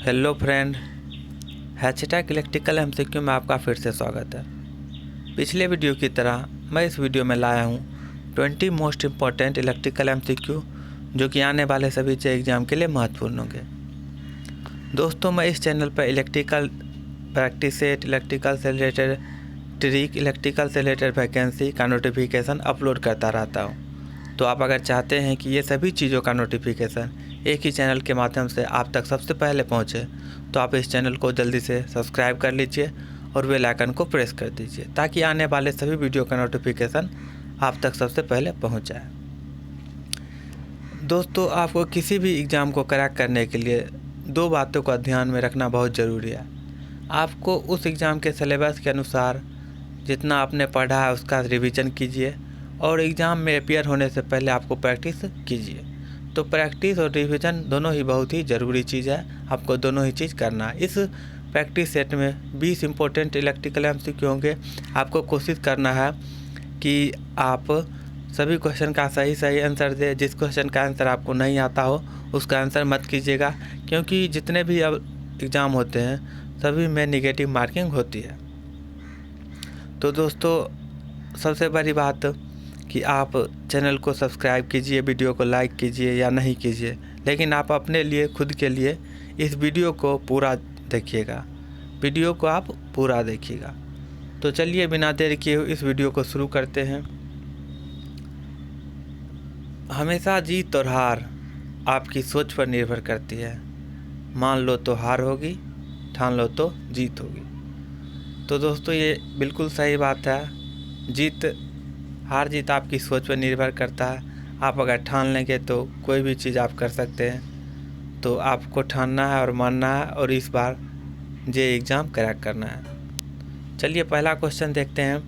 Hello friend, हैचटैग electrical MCQ में आपका फिर से स्वागत है। पिछले वीडियो की तरह मैं इस वीडियो में लाया हूँ 20 मोस्ट इम्पॉर्टेंट इलेक्ट्रिकल एमसीक्यू जो कि आने वाले सभी एग्ज़ाम के लिए महत्वपूर्ण होंगे। दोस्तों, मैं इस चैनल पर इलेक्ट्रिकल प्रैक्टिस सेट, इलेक्ट्रिकल से रिलेटेड ट्रिक, इलेक्ट्रिकल से रिलेटेड वैकेंसी का नोटिफिकेशन अपलोड करता रहता हूँ। तो आप अगर चाहते हैं कि ये सभी चीज़ों का नोटिफिकेशन एक ही चैनल के माध्यम से आप तक सबसे पहले पहुंचे, तो आप इस चैनल को जल्दी से सब्सक्राइब कर लीजिए और बेल आइकन को प्रेस कर दीजिए ताकि आने वाले सभी वीडियो का नोटिफिकेशन आप तक सबसे पहले पहुंच जाए। दोस्तों, आपको किसी भी एग्ज़ाम को क्रैक करने के लिए दो बातों का ध्यान में रखना बहुत ज़रूरी है। आपको उस एग्ज़ाम के सिलेबस के अनुसार जितना आपने पढ़ा है उसका रिवीजन कीजिए और एग्ज़ाम में अपियर होने से पहले आपको प्रैक्टिस कीजिए। तो प्रैक्टिस और रिवीजन दोनों ही बहुत ही ज़रूरी चीज़ है, आपको दोनों ही चीज़ करना है। इस प्रैक्टिस सेट में 20 इम्पोर्टेंट इलेक्ट्रिकल एमसीक्यू होंगे। आपको कोशिश करना है कि आप सभी क्वेश्चन का सही आंसर दें। जिस क्वेश्चन का आंसर आपको नहीं आता हो उसका आंसर मत कीजिएगा, क्योंकि जितने भी अब एग्ज़ाम होते हैं सभी में नेगेटिव मार्किंग होती है। तो दोस्तों, सबसे बड़ी बात कि आप चैनल को सब्सक्राइब कीजिए, वीडियो को लाइक कीजिए या नहीं कीजिए, लेकिन आप अपने लिए, खुद के लिए इस वीडियो को पूरा देखिएगा। वीडियो को आप पूरा देखिएगा। तो चलिए बिना देर किए इस वीडियो को शुरू करते हैं। हमेशा जीत और हार आपकी सोच पर निर्भर करती है। मान लो तो हार होगी, ठान लो तो जीत होगी। तो दोस्तों, ये बिल्कुल सही बात है। हार जीत आपकी सोच पर निर्भर करता है। आप अगर ठान लेंगे तो कोई भी चीज़ आप कर सकते हैं। तो आपको ठानना है और मानना है और इस बार ये एग्ज़ाम क्रैक करना है। चलिए पहला क्वेश्चन देखते हैं।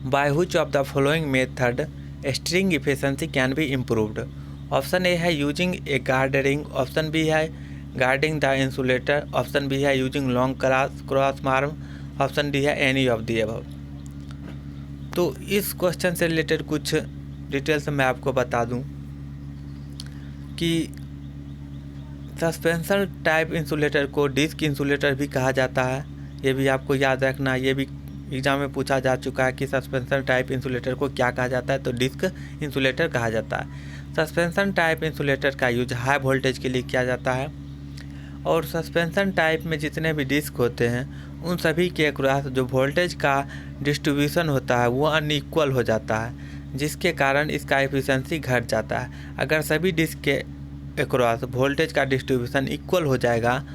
By which of the following method string efficiency can be improved? Option A है using a guard ring, option B है guarding the insulator, option B है using long cross arm, option D है any of the above. तो इस question से related कुछ details मैं आपको बता दूं कि सस्पेंशन टाइप इंसुलेटर को डिस्क इंसुलेटर भी कहा जाता है। ये भी आपको याद रखना। ये भी एग्जाम में पूछा जा चुका है कि सस्पेंशन टाइप इंसुलेटर को क्या कहा जाता है, तो डिस्क इंसुलेटर कहा जाता है। सस्पेंशन टाइप इंसुलेटर का यूज हाई वोल्टेज के लिए किया जाता है और सस्पेंशन टाइप में जितने भी डिस्क होते हैं उन सभी के अक्रॉस जो वोल्टेज का डिस्ट्रीब्यूशन होता है वो अनइक्वल हो जाता है, जिसके कारण इसका एफिशिएंसी घट जाता है। अगर सभी डिस्क के अक्रॉस वोल्टेज का डिस्ट्रीब्यूशन इक्वल हो जाएगा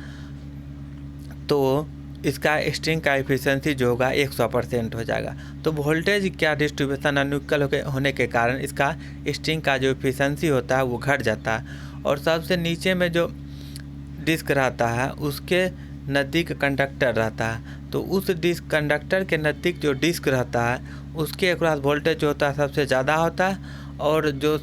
तो इसका स्ट्रिंग का एफिशिएंसी जो होगा 100% हो जाएगा। तो वोल्टेज का डिस्ट्रीब्यूशन अनइक्वल होने के कारण इसका स्ट्रिंग का जो एफिशिएंसी होता है वो घट जाता है। और सबसे नीचे में जो डिस्क रहता है उसके नज़दीक कंडक्टर रहता है, तो उस डिस्क कंडक्टर के नज़दीक जो डिस्क रहता है उसके अक्रॉस वोल्टेज जो होता है सबसे ज़्यादा होता है और जो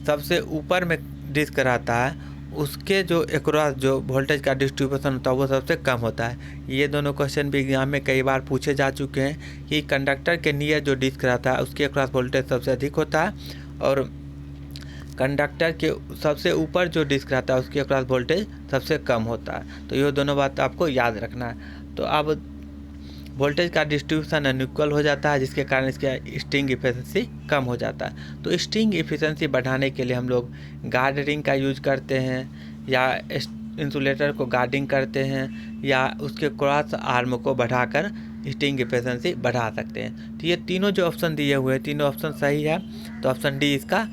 सबसे ऊपर में डिस्क रहता है उसके जो अक्रॉस जो वोल्टेज का डिस्ट्रीब्यूशन होता है वो सबसे कम होता है। ये दोनों क्वेश्चन भी एग्जाम में कई बार पूछे जा चुके हैं कि कंडक्टर के नियर जो डिस्क रहता है उसके अक्रॉस वोल्टेज सबसे अधिक होता है और कंडक्टर के सबसे ऊपर जो डिस्क रहता है उसके अक्रॉस वोल्टेज सबसे कम होता है। तो ये दोनों बात आपको याद रखना है। तो अब वोल्टेज का डिस्ट्रीब्यूशन अनइक्वल हो जाता है जिसके कारण इसका स्ट्रिंग एफिशिएंसी कम हो जाता है। तो स्ट्रिंग एफिशिएंसी बढ़ाने के लिए हम लोग गार्ड रिंग का यूज करते हैं या इंसुलेटर को गार्डिंग करते हैं या उसके क्रॉस आर्म को बढ़ाकर स्ट्रिंग एफिशिएंसी बढ़ा सकते हैं। तो ये तीनों जो ऑप्शन दिए हुए हैं तीनों ऑप्शन सही है, तो ऑप्शन डी इसका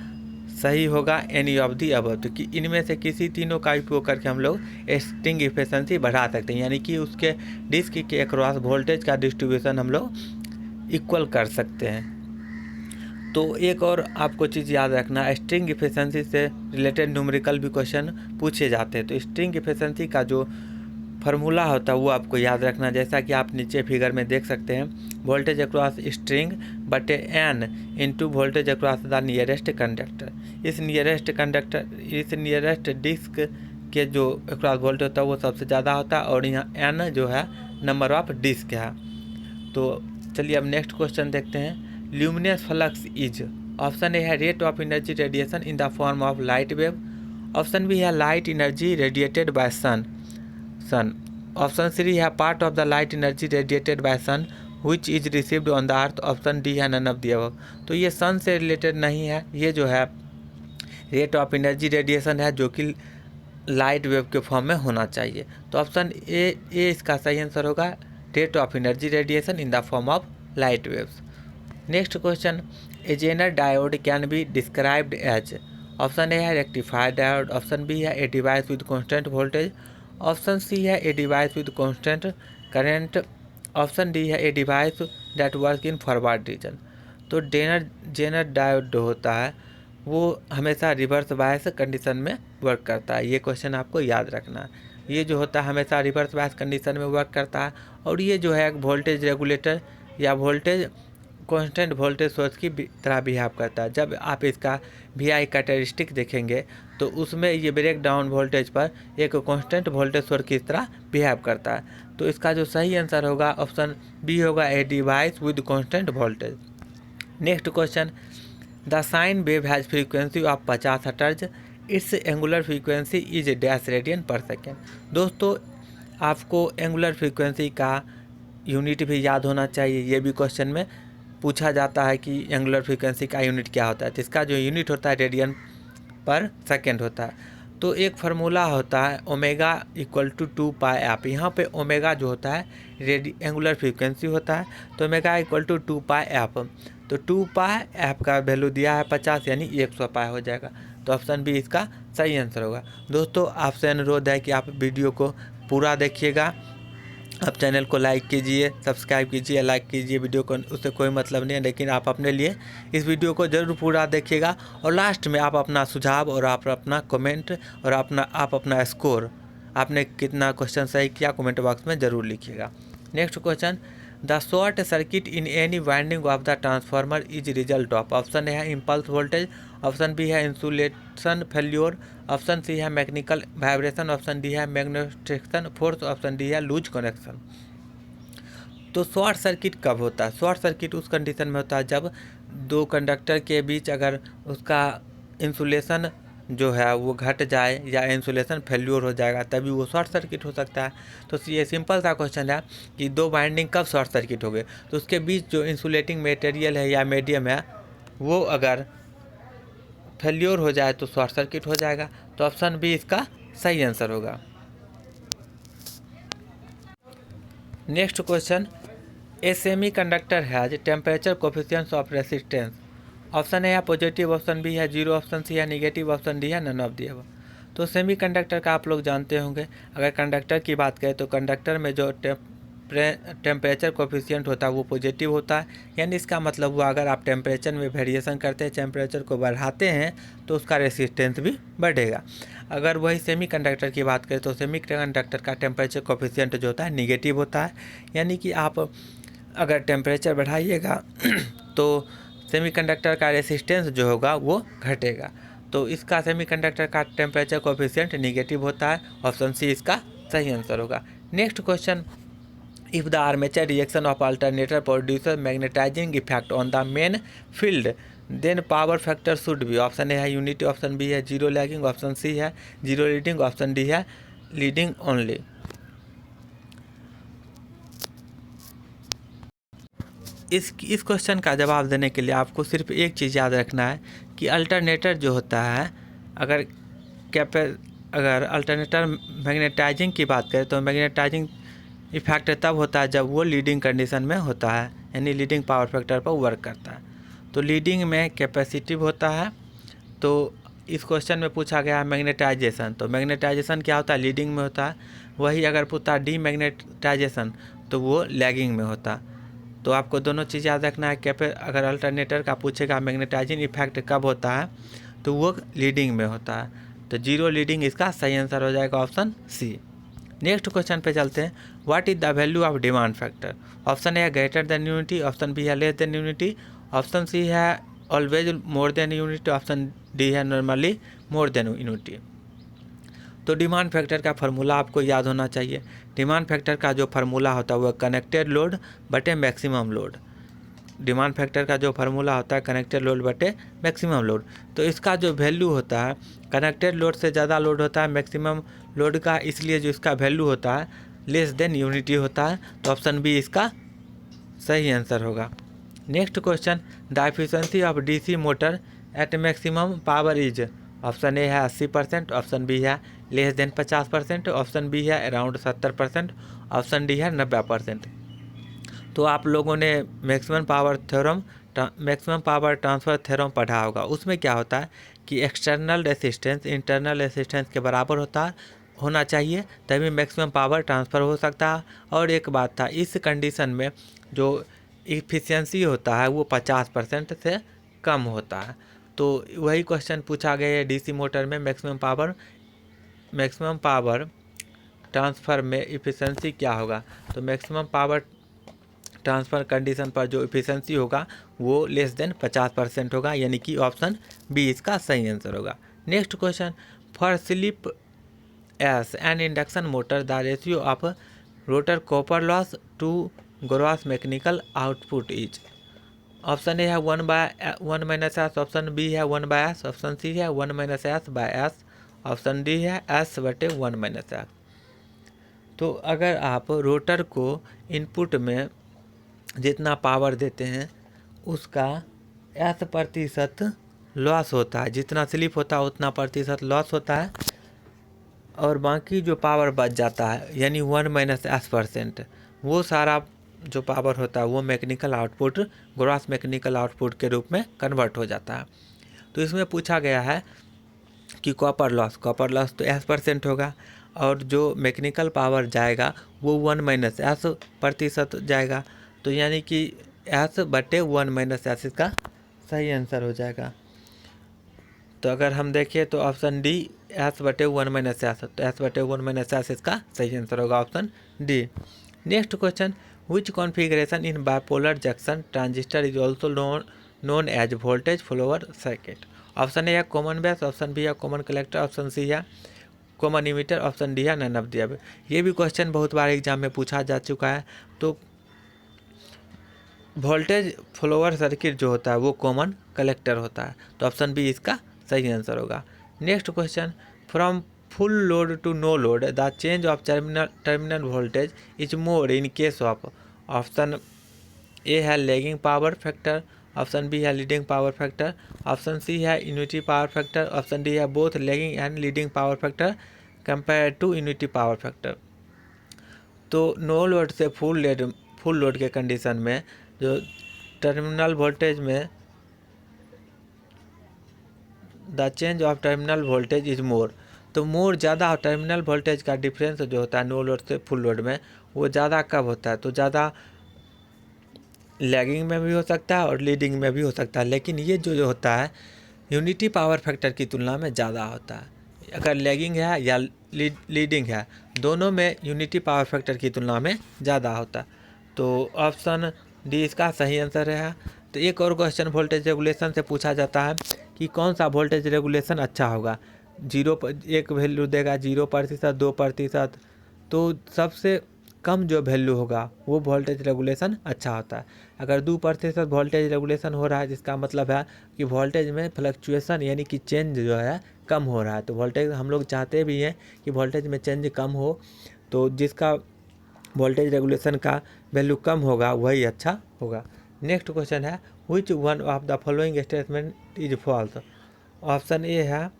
सही होगा, एनी ऑफ दी अबव। तो कि इनमें से किसी तीनों का उपयोग करके हम लोग स्ट्रिंग एफिशिएंसी बढ़ा सकते हैं, यानी कि उसके डिस्क के अक्रॉस वोल्टेज का डिस्ट्रीब्यूशन हम लोग इक्वल कर सकते हैं। तो एक और आपको चीज़ याद रखना, स्ट्रिंग एफिशिएंसी से रिलेटेड न्यूमेरिकल भी क्वेश्चन पूछे जाते हैं। तो स्ट्रिंग एफिशिएंसी का जो फार्मूला होता है वो आपको याद रखना, जैसा कि आप नीचे फिगर में देख सकते हैं। वोल्टेज अक्रॉस स्ट्रिंग बटे N into voltage across the nearest conductor. इस नियरेस्ट डिस्क के जो अक्रॉस वोल्टेज होता है वो सबसे ज़्यादा होता है और यहाँ एन जो है नंबर ऑफ डिस्क है। तो चलिए अब नेक्स्ट क्वेश्चन देखते हैं। Luminous flux is, option A है rate of energy radiation in the form of light wave, option B है light energy radiated by sun, sun. Option C है part of the light energy radiated by sun which is received on the earth. Option D है none of the above. तो ये सन से related नहीं है, ये जो है रेट ऑफ एनर्जी रेडिएशन है जो कि लाइट वेव के फॉर्म में होना चाहिए। तो ऑप्शन ए इसका सही आंसर होगा, rate of energy radiation in the form of light waves. Next question, a zener diode can be described as. Option A है रेक्टिफायर डायोड, ऑप्शन बी है a device with constant voltage, option C है a device with constant current, option D है a device that work in forward region. तो zener diode जो होता है वो हमेशा रिवर्स बायस कंडीशन में वर्क करता है। ये क्वेश्चन आपको याद रखना है। ये जो होता है हमेशा रिवर्स बायस कंडीशन में वर्क करता है और ये जो है एक वोल्टेज रेगुलेटर या वोल्टेज कांस्टेंट वोल्टेज सोर्स की तरह बिहेव करता है। जब आप इसका VI कैरेक्टरिस्टिक देखेंगे तो उसमें ये ब्रेक डाउन वोल्टेज पर एक कांस्टेंट वोल्टेज सोर्स की तरह बिहेव करता है। तो इसका जो सही आंसर होगा ऑप्शन बी होगा, ए device with constant voltage. Next question, the sine wave has frequency of 50 hertz, it's angular frequency is dash radian पर सेकेंड। दोस्तों आपको एंगुलर फ्रीक्वेंसी का यूनिट भी याद होना चाहिए। ये भी क्वेश्चन में पूछा जाता है कि एंगुलर फ्रीक्वेंसी का यूनिट क्या होता है। तो इसका जो यूनिट होता है रेडियन पर सेकेंड होता है। तो एक फार्मूला होता है omega equal to 2 pi F. यहाँ पे ओमेगा जो होता है एंगुलर फ्रीक्वेंसी होता है, तो omega equal to 2 pi F. तो 2 पाई एफ का वैल्यू दिया है 50 यानी 100 पाई हो जाएगा। तो ऑप्शन बी इसका सही आंसर होगा। दोस्तों आपसे अनुरोध है कि आप वीडियो को पूरा देखिएगा, आप चैनल को लाइक कीजिए, सब्सक्राइब कीजिए, लाइक कीजिए। वीडियो को उससे कोई मतलब नहीं है, लेकिन आप अपने लिए इस वीडियो को ज़रूर पूरा देखिएगा और लास्ट में आप अपना सुझाव और आप अपना कमेंट और आप अपना स्कोर, आपने कितना क्वेश्चन सही किया कमेंट बॉक्स में ज़रूर लिखिएगा। Next question, the short circuit in any winding of the transformer is result of. Option A है इम्पल्स वोल्टेज, ऑप्शन बी है इंसुलेशन फेल्योर, ऑप्शन सी है मैकेनिकल वाइब्रेशन, ऑप्शन डी है magnetic force, option D है loose connection. तो short circuit कब होता है? Short circuit उस कंडीशन में होता है जब दो कंडक्टर के बीच अगर उसका इंसुलेशन जो है वो घट जाए या इंसुलेशन फेल्योर हो जाएगा, तभी वो शॉर्ट सर्किट हो सकता है। तो ये सिंपल सा क्वेश्चन है कि दो वाइंडिंग कब शॉर्ट सर्किट हो गए, तो उसके बीच जो इंसुलेटिंग मटेरियल है या मीडियम है वो अगर फेल्योर हो जाए तो शॉर्ट सर्किट हो जाएगा। तो ऑप्शन बी इसका सही आंसर होगा। Next question, a semi conductor has temperature coefficient of resistance. Option A है पॉजिटिव, ऑप्शन बी है 0, ऑप्शन सी है निगेटिव, ऑप्शन डी है नन ऑफ दी अबव। तो सेमी कंडक्टर का आप लोग जानते होंगे। अगर कंडक्टर की बात करें तो कंडक्टर में जो टेम्परेचर कोफिशिएंट होता है वो पॉजिटिव होता है, यानी इसका मतलब हुआ अगर आप टेम्परेचर में वेरिएशन करते हैं, टेम्परेचर को बढ़ाते हैं तो उसका रेसिस्टेंस भी बढ़ेगा। अगर वही सेमी कंडक्टर की बात करें तो सेमी कंडक्टर का टेम्परेचर कोफिशिएंट जो होता है निगेटिव होता है, यानी कि आप अगर टेम्परेचर बढ़ाइएगा तो सेमीकंडक्टर का रेसिस्टेंस जो होगा वो घटेगा। तो इसका सेमीकंडक्टर का टेम्परेचर कोफिशिएंट निगेटिव होता है, ऑप्शन सी इसका सही आंसर होगा। Next question, if the armature reaction of alternator producer magnetising effect on the main field then power factor should be. Option A है यूनिटी, ऑप्शन बी है 0 lagging, option C है 0 leading, option D है leading only. इस question का जवाब देने के लिए आपको सिर्फ एक चीज़ याद रखना है कि अल्टरनेटर जो होता है अगर अल्टरनेटर मैग्नेटाइजिंग की बात करें तो मैग्नेटाइजिंग इफेक्ट तब होता है जब वो लीडिंग कंडीशन में होता है, यानी लीडिंग पावर फैक्टर पर वर्क करता है। तो लीडिंग में कैपेसिटिव होता है। तो इस क्वेश्चन में पूछा गया है मैग्नेटाइजेशन, तो मैग्नेटाइजेशन क्या होता है? लीडिंग में होता है। वही अगर पूछता डी मैग्नेटाइजेशन तो वो लैगिंग में होता है। तो आपको दोनों चीज़ याद रखना है। अगर अल्टरनेटर का पूछेगा मैग्नेटाइजिंग इफेक्ट कब होता है तो वो लीडिंग में होता है। तो 0 लीडिंग इसका सही आंसर हो जाएगा, ऑप्शन सी। नेक्स्ट क्वेश्चन पे चलते हैं, what is the value of demand factor. Option A है greater than unity, option B है less than unity, option C है always more than unity, option D है नॉर्मली मोर देन यूनिटी। तो demand factor का फार्मूला आपको याद होना चाहिए। डिमांड फैक्टर का जो फार्मूला होता है वह कनेक्टेड लोड बटे मैक्सिमम लोड। डिमांड फैक्टर का जो फार्मूला होता है कनेक्टेड लोड बटे मैक्सिमम लोड। तो इसका जो वैल्यू होता है, कनेक्टेड लोड से ज़्यादा लोड होता है, मैक्सिमम लोड का, इसलिए जो इसका वैल्यू होता है लेस देन यूनिटी होता है। तो ऑप्शन बी इसका सही आंसर होगा। Next question, the efficiency of DC motor eight maximum power is, option A है 80%, ऑप्शन बी है लेस देन 50%, ऑप्शन बी है अराउंड 70%, ऑप्शन डी है 90%। तो आप लोगों ने मैक्सिमम पावर ट्रांसफ़र थ्योरम पढ़ा होगा। उसमें क्या होता है कि एक्सटर्नल रेसिस्टेंस इंटरनल रेसिस्टेंस के बराबर होना चाहिए, तभी मैक्सिमम पावर ट्रांसफ़र हो सकता है। और एक बात था, इस कंडीशन में जो इफ़िशियंसी होता है वो 50% से कम होता है। तो वही क्वेश्चन पूछा गया है डीसी मोटर में मैक्सिमम पावर ट्रांसफ़र में इफ़िशियंसी क्या होगा। तो मैक्सिमम पावर ट्रांसफ़र कंडीशन पर जो इफ़िशियंसी होगा वो लेस देन 50% होगा, यानी कि ऑप्शन बी इसका सही आंसर होगा। Next question, for slip S an induction motor the ratio of rotor copper loss to gross mechanical output is, option A है 1/(1 - S), ऑप्शन बी है 1/(S), ऑप्शन सी है 1 - S/S, option D है S/1 - S। तो अगर आप rotor को input में जितना पावर देते हैं उसका 80% लॉस होता है, जितना स्लिप होता है उतना प्रतिशत लॉस होता है, और बाकी जो पावर बच जाता है यानी 1 - S%, वो सारा जो पावर होता है वो mechanical output gross mechanical output के रूप में कन्वर्ट हो जाता है। तो इसमें पूछा गया है कि कॉपर लॉस तो S% होगा, और जो मैकेनिकल पावर जाएगा वो 1 - S% जाएगा। तो यानी कि S/1 - S इसका सही आंसर हो जाएगा। तो अगर हम देखें तो ऑप्शन डी S/1 - S, तो S/1 - S इसका सही आंसर होगा, option D. Next question, which configuration in bipolar junction transistor is also known as voltage follower circuit, option A है कॉमन बेस, ऑप्शन बी है कॉमन कलेक्टर, ऑप्शन सी है common emitter, option D है none of the above. ये भी question बहुत बार exam में पूछा जा चुका है। तो वोल्टेज फॉलोअर सर्किट जो होता है वो कॉमन कलेक्टर होता है, तो ऑप्शन बी इसका सही आंसर होगा। Next question, from full load to no load the change of terminal voltage is more in case of, option A है lagging power factor, option B है leading power factor, option C है unity power factor, option D है both lagging and leading power factor compare to unity power factor. तो no load से full load के condition में जो terminal voltage में the change of terminal voltage is मोर, तो मोर ज़्यादा टर्मिनल वोल्टेज का डिफरेंस जो होता है नो लोड से फुल लोड में वो ज़्यादा कब होता है, तो ज़्यादा लैगिंग में भी हो सकता है और लीडिंग में भी हो सकता है, लेकिन ये जो होता है यूनिटी पावर फैक्टर की तुलना में ज़्यादा होता है। अगर लैगिंग है या लीडिंग है, दोनों में यूनिटी पावर फैक्टर की तुलना में ज़्यादा होता है। तो ऑप्शन डी इसका सही आंसर है। तो एक और क्वेश्चन वोल्टेज रेगुलेशन से पूछा जाता है कि कौन सा वोल्टेज रेगुलेशन अच्छा होगा। एक वैल्यू देगा 0%, 2%, तो सबसे कम जो वैल्यू होगा वो वोल्टेज रेगुलेशन अच्छा होता है। अगर 2% वोल्टेज रेगुलेशन हो रहा है जिसका मतलब है कि वोल्टेज में फ्लक्चुएशन यानी कि चेंज जो है कम हो रहा है। तो वोल्टेज हम लोग चाहते भी हैं कि वोल्टेज में चेंज कम हो, तो जिसका वोल्टेज रेगुलेशन का वैल्यू कम होगा वही अच्छा होगा। नेक्स्ट क्वेश्चन है, which one of the following statement is false, option A है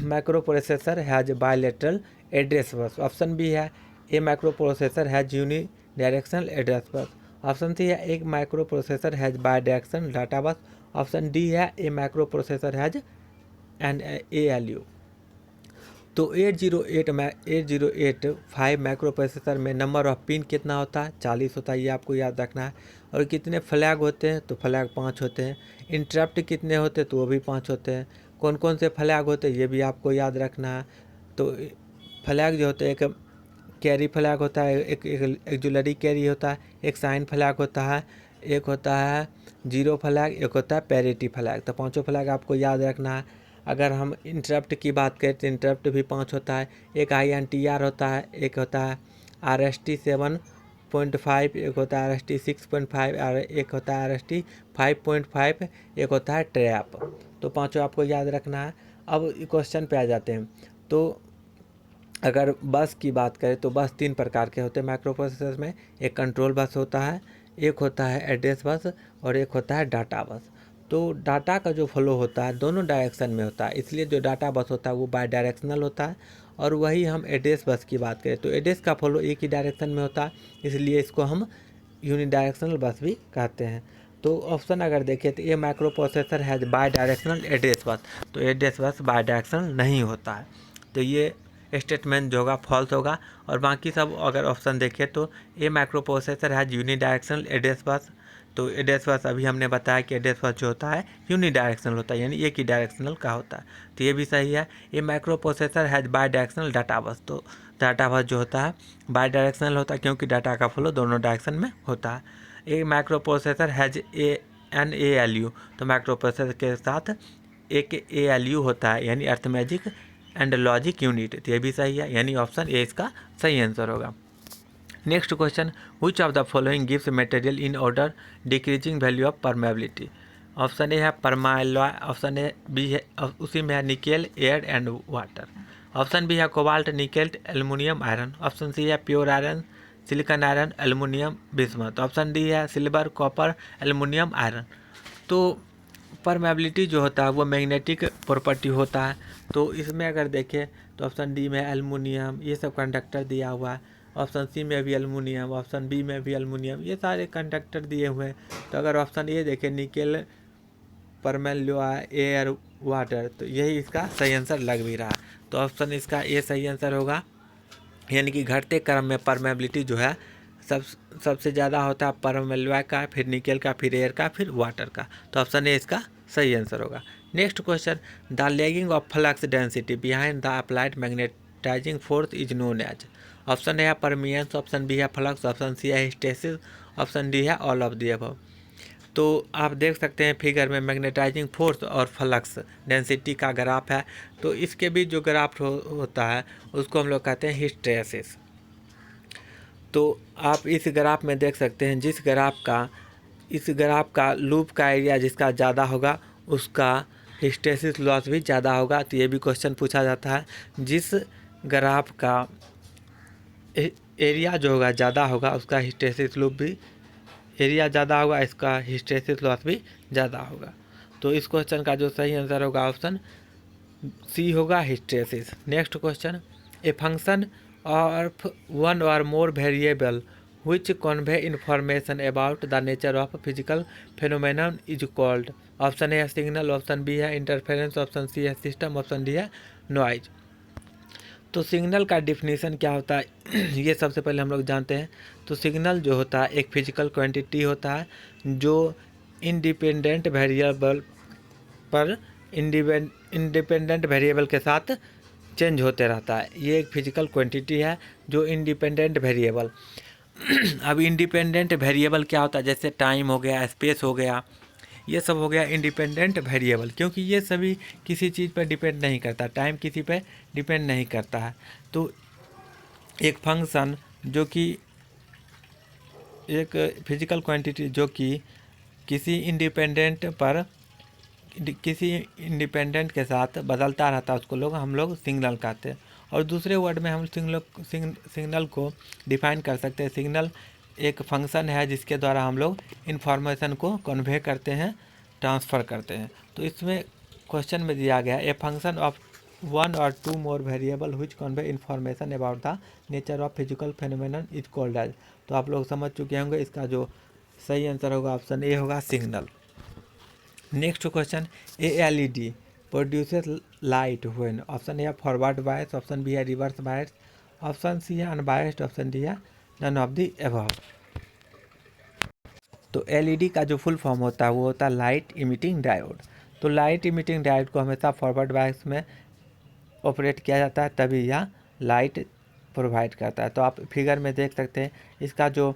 microprocessor has bilateral address bus, option B है a microprocessor has unidirectional address bus, option C है एक microprocessor has bi direction data bus, option D है a microprocessor has an ALU। तो 8085 microprocessor में number of pin कितना होता है, 40 होता है, ये आपको याद रखना है। और कितने फ्लैग होते हैं, तो फ्लैग 5 होते हैं। इंटरप्ट कितने होते हैं, तो वो भी 5 होते हैं। कौन कौन से फ्लैग होते हैं ये भी आपको याद रखना है। तो फ्लैग जो होते हैं, एक कैरी फ्लैग होता है, एक एक्जुलरी कैरी होता है, एक साइन फ्लैग होता है, एक होता है जीरो फ्लैग, एक होता है पैरिटी फ्लैग। तो पाँचों फ्लैग आपको याद रखना है। अगर हम इंटरप्ट की बात करें तो इंटरप्ट भी 5 होता है, एक INTR होता है, एक होता है RST 7.5, एक होता है RST 6.5 और एक होता है RST 5.5, एक होता है ट्रैप। तो पाँचों आपको याद रखना है। अब क्वेश्चन पे आ जाते हैं। तो अगर बस की बात करें तो बस 3 प्रकार के होते हैं माइक्रो प्रोसेसर में। एक कंट्रोल बस होता है, एक होता है एड्रेस बस और एक होता है डाटा बस। तो डाटा का जो फ्लो होता है दोनों डायरेक्शन में होता है, इसलिए जो डाटा बस होता है वो बाई डायरेक्शनल होता है। और वही हम एड्रेस बस की बात करें तो एड्रेस का फ्लो एक ही डायरेक्शन में होता है, इसलिए इसको हम यूनिडायरेक्शनल बस भी कहते हैं। तो ऑप्शन अगर देखें तो ये माइक्रो प्रोसेसर है बाई डायरेक्शनल एड्रेस बस, तो एड्रेस बस बाई डायरेक्शनल नहीं होता है, तो ये स्टेटमेंट जो होगा फॉल्स होगा। और बाकी सब अगर ऑप्शन देखें तो ये माइक्रो प्रोसेसर है यूनिडायरेक्शनल एड्रेस बस, तो एड्रेस बस अभी हमने बताया कि एड्रेस बस जो होता है यूनिडायरेक्शनल होता है, यानी एक ही डायरेक्शनल का होता है, तो ये भी सही है। ये माइक्रो प्रोसेसर है बाई डायरेक्शनल डाटा बस, तो डाटा बस जो होता है बाई डायरेक्शनल होता है क्योंकि डाटा का फ्लो दोनों डायरेक्शन में होता है। एक माइक्रो प्रोसेसर हैज ALU, तो माइक्रो प्रोसेसर के साथ एक ALU होता है यानी अर्थमेटिक एंड लॉजिक यूनिट, तो ये भी सही है, यानी ऑप्शन ए इसका सही आंसर होगा। Next question, which of the following gives material in order decreasing value of permeability. Option A है परमाएलॉय, ऑप्शन ए बी है उसी में है nickel air and water, option B है cobalt nickel aluminium iron, option C है pure iron silicon iron aluminium bismuth, option D है silver copper aluminium iron. तो permeability जो होता है वो मैग्नेटिक प्रॉपर्टी होता है, तो इसमें अगर देखें तो ऑप्शन डी में एल्युमिनियम ये सब कंडक्टर दिया हुआ है, ऑप्शन सी में भी एल्युमिनियम, ऑप्शन बी में भी एल्युमिनियम, ये सारे कंडक्टर दिए हुए हैं। तो अगर ऑप्शन ए देखें निकेल परमेलॉय एयर वाटर, तो यही इसका सही आंसर लग भी रहा है, तो ऑप्शन इसका ए सही आंसर होगा। यानी कि घटते क्रम में परमेबिलिटी जो है सबसे ज़्यादा होता है परमेलॉय का, फिर निकेल का, फिर एयर का, फिर वाटर का, तो ऑप्शन ए इसका सही आंसर होगा। Next question, the lagging of flux density behind the applied magnetising force is known as, option A है परमियंस, ऑप्शन बी है फ्लक्स, ऑप्शन सी है हिस्टेसिस, ऑप्शन डी है ऑल ऑफ द अबव। तो आप देख सकते हैं फिगर में मैग्नेटाइजिंग फोर्स और फ्लक्स डेंसिटी का ग्राफ है, तो इसके बीच जो ग्राफ होता है उसको हम लोग कहते हैं हिस्टेसिस। तो आप इस ग्राफ में देख सकते हैं इस ग्राफ का लूप का एरिया जिसका ज़्यादा होगा उसका हिस्टेसिस लॉस भी ज़्यादा होगा, तो ये भी क्वेश्चन पूछा जाता है। जिस ग्राफ का एरिया जो होगा ज़्यादा होगा उसका हिस्टेसिस लूप भी एरिया ज़्यादा होगा, इसका हिस्टेसिस लॉस भी ज़्यादा होगा। तो इस क्वेश्चन का जो सही आंसर होगा ऑप्शन सी होगा hysteresis. Next question, A function of one और मोर variable which convey information about the nature of physical phenomenon is called, option A है सिग्नल, ऑप्शन बी है इंटरफेरेंस, ऑप्शन सी है system, option D है noise. तो signal का definition क्या होता है ये सबसे पहले हम लोग जानते हैं। तो सिग्नल जो होता है एक फिजिकल क्वांटिटी होता है जो इंडिपेंडेंट वेरिएबल पर इंडिपेंडेंट वेरिएबल के साथ चेंज होते रहता है, ये एक फिजिकल क्वांटिटी है जो इंडिपेंडेंट वेरिएबल अब इंडिपेंडेंट वेरिएबल क्या होता है, जैसे टाइम हो गया, स्पेस हो गया, ये सब हो गया इंडिपेंडेंट वेरिएबल, क्योंकि ये सभी किसी चीज़ पर डिपेंड नहीं करता, टाइम किसी पे डिपेंड नहीं करता है। तो एक फंक्शन जो कि एक फिजिकल क्वांटिटी जो कि किसी इंडिपेंडेंट के साथ बदलता रहता है उसको हम लोग सिग्नल कहते हैं। और दूसरे वर्ड में हम सिग्नल को डिफाइन कर सकते हैं। सिग्नल एक फंक्शन है जिसके द्वारा हम लोग इन्फॉर्मेशन को कन्वे करते हैं, ट्रांसफ़र करते हैं। तो इसमें क्वेश्चन में दिया गया ए फंक्शन ऑफ वन और two more variable which convey information about the nature of physical phenomenon is called as. तो आप लोग समझ चुके होंगे, इसका जो सही आंसर होगा ऑप्शन ए होगा signal. Next question, LED produces light when, option A है फॉरवर्ड बायस, ऑप्शन बी है रिवर्स बायस, ऑप्शन सी है अनबायस्ड, ऑप्शन डी है नन ऑफ द अबव। तो LED का जो फुल फॉर्म होता है वो होता है लाइट इमिटिंग डायोड। तो लाइट इमिटिंग डायोड को हमेशा फॉरवर्ड बायस में ऑपरेट किया जाता है, तभी यह लाइट प्रोवाइड करता है। तो आप फिगर में देख सकते हैं, इसका जो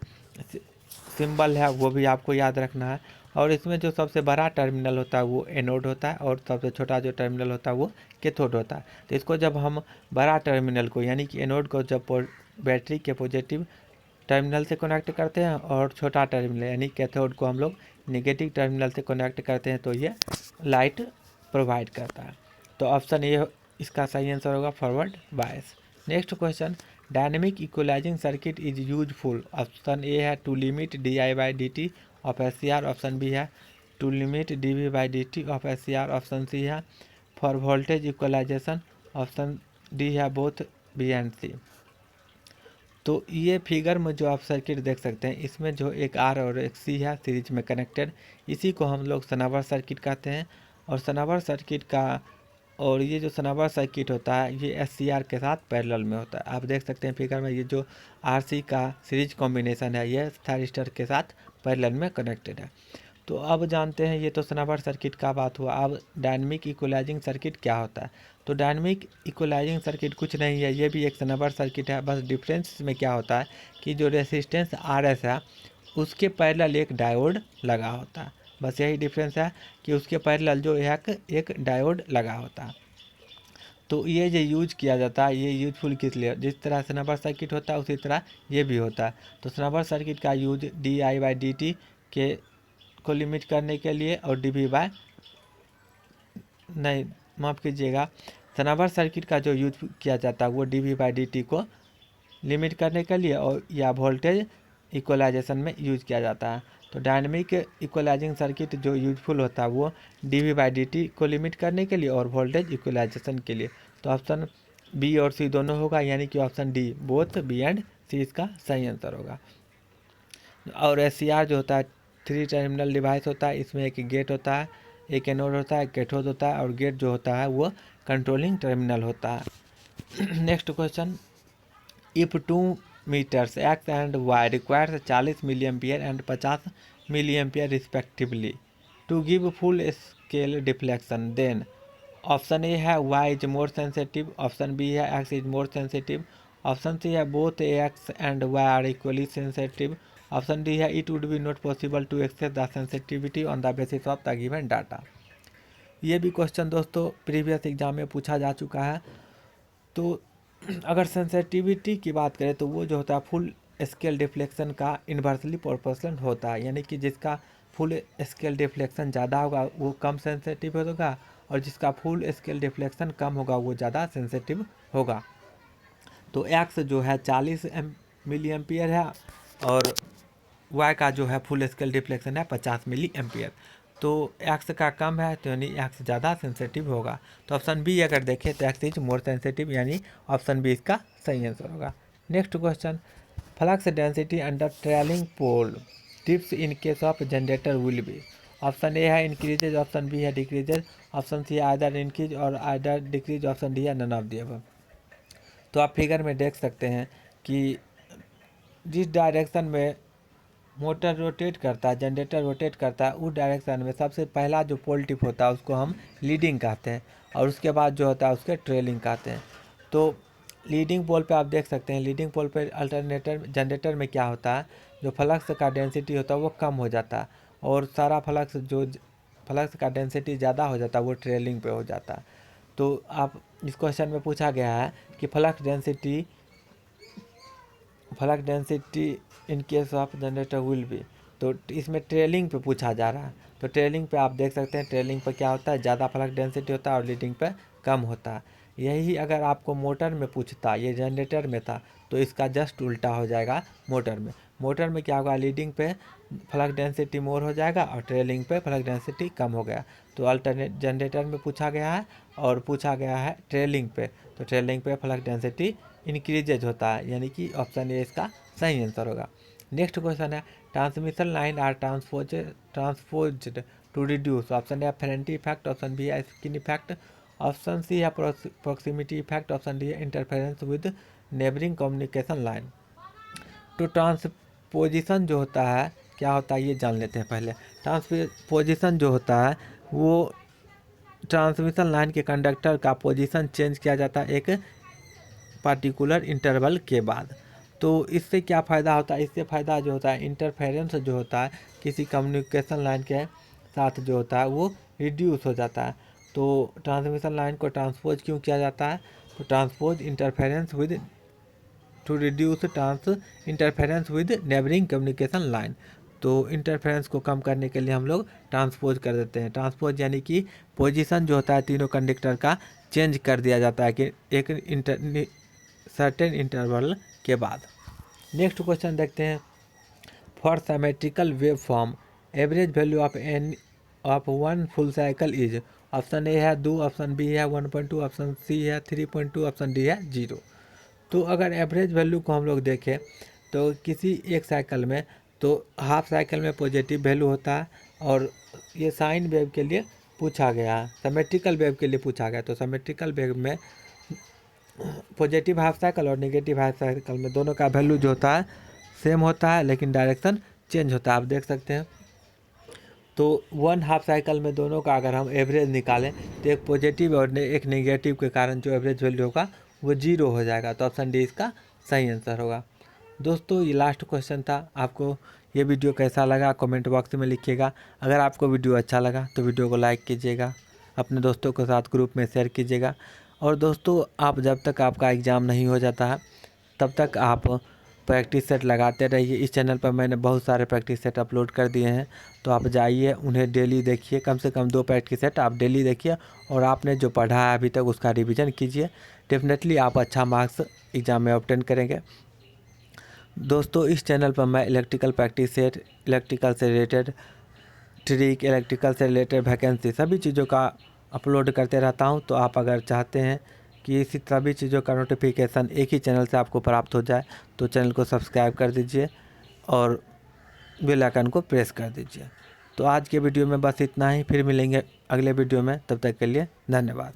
सिंबल है वो भी आपको याद रखना है। और इसमें जो सबसे बड़ा टर्मिनल होता है वो एनोड होता है और सबसे छोटा जो टर्मिनल होता है वो कैथोड होता है। तो इसको जब हम बड़ा टर्मिनल को यानी कि एनोड को जब बैटरी के पॉजिटिव टर्मिनल से कनेक्ट करते हैं और छोटा टर्मिनल यानी कैथोड को हम लोग नेगेटिव टर्मिनल से कनेक्ट करते हैं, तो ये लाइट प्रोवाइड करता है। तो ऑप्शन ए इसका सही आंसर होगा forward bias. Next question, dynamic equalising circuit is useful. Option A है to limit di/dt of SCR, option B है to limit dv/dt of SCR, option C है for voltage equalisation, option D है both B and C. तो ये figure में जो आप circuit देख सकते हैं, इसमें जो एक आर और एक सी है सीरीज में कनेक्टेड, इसी को हम लोग सनावर सर्किट कहते हैं। और सनावर सर्किट का, और ये जो सनावर सर्किट होता है ये SCR के साथ पैरेलल में होता है। आप देख सकते हैं फिगर में, ये जो RC का सीरीज कॉम्बिनेशन है ये थायरिस्टर के साथ पैरेलल में कनेक्टेड है। तो अब जानते हैं, ये तो सनावर सर्किट का बात हुआ। अब डायनेमिक इक्वलाइजिंग सर्किट क्या होता है? तो डायनेमिक इक्वलाइजिंग सर्किट कुछ नहीं है, ये भी एक सनावर सर्किट है। बस डिफरेंस में क्या होता है कि जो रेसिस्टेंस RS है उसके पैरेलल एक डायोड लगा होता है। बस यही डिफरेंस है कि उसके पैरेलल जो एक डायोड लगा होता है। तो ये जो यूज किया जाता है ये यूजफुल किस लिए? जिस तरह सनावर सर्किट होता है उसी तरह ये भी होता है। तो सनावर सर्किट का यूज di/dt के को लिमिट करने के लिए और माफ़ कीजिएगा, सनावर सर्किट का जो यूज किया जाता है वो dv/dt को लिमिट करने के लिए और या वोल्टेज इक्वलाइजेशन में यूज किया जाता है। तो डायनेमिक इक्वलाइजिंग सर्किट जो यूजफुल होता है वो dv/dt को लिमिट करने के लिए और वोल्टेज इक्वलाइजेशन के लिए। तो ऑप्शन बी और सी दोनों होगा, यानी कि option D both B and C इसका सही आंसर होगा। और SCR जो होता है 3 टर्मिनल डिवाइस होता है, इसमें एक गेट होता है, एक एनोड होता है, एक कैथोड होता है, और गेट जो होता है वो कंट्रोलिंग टर्मिनल होता है। Next question, if 2 meters X and Y requires 40 milliampere and 50 milliampere respectively to give full scale deflection, then option A है Y is more sensitive, option B है X is more sensitive, option C है both X and Y are equally sensitive, option D है it would be not possible to access the sensitivity on the basis of the given data. ये भी question दोस्तों previous exam में पूछा जा चुका है। तो अगर सेंसिटिविटी की बात करें तो वो जो होता है फुल स्केल डिफ्लेक्शन का इन्वर्सली प्रोपोर्शनल होता है, यानी कि जिसका फुल स्केल डिफ्लेक्शन ज़्यादा होगा वो कम सेंसिटिव होगा, और जिसका फुल स्केल डिफ्लेक्शन कम होगा वो ज़्यादा सेंसिटिव होगा। तो X जो है 40 मिली एम्पियर है और Y का जो है फुल स्केल डिफ्लेक्शन है 50 मिली एम्पियर। तो X का कम है तो यानी X ज़्यादा सेंसिटिव होगा। तो ऑप्शन बी अगर देखें तो X इज मोर सेंसिटिव, यानी ऑप्शन बी इसका सही आंसर होगा। Next question, flux density under trailing pole tips in case of generator will be. Option A है इंक्रीजेज, ऑप्शन बी है डिक्रीजेज, ऑप्शन सी है आइदर इंक्रीज और either decrease, option D है none of the above. तो आप figure में देख सकते हैं कि जिस डायरेक्शन में मोटर रोटेट करता है, जनरेटर रोटेट करता है, उस डायरेक्शन में सबसे पहला जो पोल टिप होता है उसको हम लीडिंग कहते हैं, और उसके बाद जो होता है उसके ट्रेलिंग कहते हैं। तो लीडिंग पोल पे आप देख सकते हैं, लीडिंग पोल पे अल्टरनेटर जनरेटर में क्या होता है, जो फ्लक्स का डेंसिटी होता है वो कम हो जाता है, और सारा फ्लक्स का डेंसिटी ज़्यादा हो जाता है वो ट्रेलिंग पे हो जाता है। तो आप इस क्वेश्चन में पूछा गया है कि flux density in case of generator will B, तो इसमें ट्रेलिंग पे पूछा जा रहा है। तो ट्रेलिंग पे आप देख सकते हैं, ट्रेलिंग पे क्या होता है, ज़्यादा फ्लक्स डेंसिटी होता है और लीडिंग पे कम होता है। यही अगर आपको मोटर में पूछता, ये जनरेटर में था, तो इसका जस्ट उल्टा हो जाएगा मोटर में। मोटर में क्या होगा, लीडिंग पे फ्लक्स डेंसिटी मोर हो जाएगा और ट्रेलिंग पे फ्लक्स डेंसिटी कम हो गया। तो अल्टरनेट जनरेटर में पूछा गया है और पूछा गया है ट्रेलिंग पे, तो ट्रेलिंग पे फ्लक्स डेंसिटी इंक्रीजेज होता है, यानी कि ऑप्शन ए इसका सही आंसर होगा। नेक्स्ट क्वेश्चन है, transmission line are transposed to reduce, option A Ferranti effect, option B है स्किन इफेक्ट, ऑप्शन सी है प्रॉक्सिमिटी इफेक्ट, ऑप्शन डी है interference with neighbouring communication line. तो ट्रांसपोजिशन जो होता है क्या होता है ये जान लेते हैं पहले। ट्रांसपोजिशन जो होता है वो ट्रांसमिशन लाइन के कंडक्टर का पोजीशन चेंज किया जाता है एक पार्टिकुलर इंटरवल के बाद। तो इससे क्या फ़ायदा होता है, इससे फ़ायदा जो होता है इंटरफेरेंस जो होता है किसी कम्युनिकेशन लाइन के साथ जो होता है वो रिड्यूस हो जाता है। तो ट्रांसमिशन लाइन को ट्रांसपोज क्यों किया जाता है, तो transpose interference with two reduce interference with neighbouring communication line. तो इंटरफेरेंस को कम करने के लिए हम लोग ट्रांसपोज कर देते हैं। ट्रांसपोज यानी कि पोजीशन जो होता है तीनों कंडक्टर का चेंज कर दिया जाता है कि एक सर्टेन इंटरवल के बाद। नेक्स्ट क्वेश्चन देखते हैं। For symmetrical wave form average value of one full cycle is, option A है 2, ऑप्शन बी है 1.2, ऑप्शन सी है 3.2, ऑप्शन डी है 0। तो अगर एवरेज वैल्यू को हम लोग देखें तो किसी एक साइकिल में तो हाफ साइकिल में पॉजिटिव वैल्यू होता है, और ये साइन वेव के लिए पूछा गया है, सिमेट्रिकल वेव के लिए पूछा गया। तो सिमेट्रिकल वेव में पॉजिटिव हाफ साइकिल और नेगेटिव हाफ साइकिल में दोनों का वैल्यू जो होता है सेम होता है, लेकिन डायरेक्शन चेंज होता है। आप देख सकते हैं। तो वन हाफ साइकिल में दोनों का अगर हम एवरेज निकालें तो एक पॉजिटिव और एक नेगेटिव के कारण जो एवरेज वैल्यू होगा वो 0 हो जाएगा। तो ऑप्शन डी इसका सही आंसर होगा। दोस्तों ये लास्ट क्वेश्चन था। आपको ये वीडियो कैसा लगा कमेंट बॉक्स में लिखिएगा। अगर आपको वीडियो अच्छा लगा तो वीडियो को लाइक कीजिएगा, अपने दोस्तों के साथ ग्रुप में शेयर कीजिएगा। और दोस्तों आप जब तक आपका एग्ज़ाम नहीं हो जाता है तब तक आप प्रैक्टिस सेट लगाते रहिए। इस चैनल पर मैंने बहुत सारे प्रैक्टिस सेट अपलोड कर दिए हैं, तो आप जाइए उन्हें डेली देखिए। कम से कम 2 प्रैक्टिस सेट आप डेली देखिए, और आपने जो पढ़ा है अभी तक उसका रिवीजन कीजिए। डेफिनेटली आप अच्छा मार्क्स एग्ज़ाम में ऑब्टेन करेंगे। दोस्तों इस चैनल पर मैं इलेक्ट्रिकल प्रैक्टिस सेट, इलेक्ट्रिकल से रिलेटेड ट्रिक, इलेक्ट्रिकल से रिलेटेड वैकेंसी सभी चीज़ों का अपलोड करते रहता हूं। तो आप अगर चाहते हैं कि इसी सभी चीज़ों का नोटिफिकेशन एक ही चैनल से आपको प्राप्त हो जाए तो चैनल को सब्सक्राइब कर दीजिए और बेल आइकन को प्रेस कर दीजिए। तो आज के वीडियो में बस इतना ही, फिर मिलेंगे अगले वीडियो में। तब तक के लिए धन्यवाद।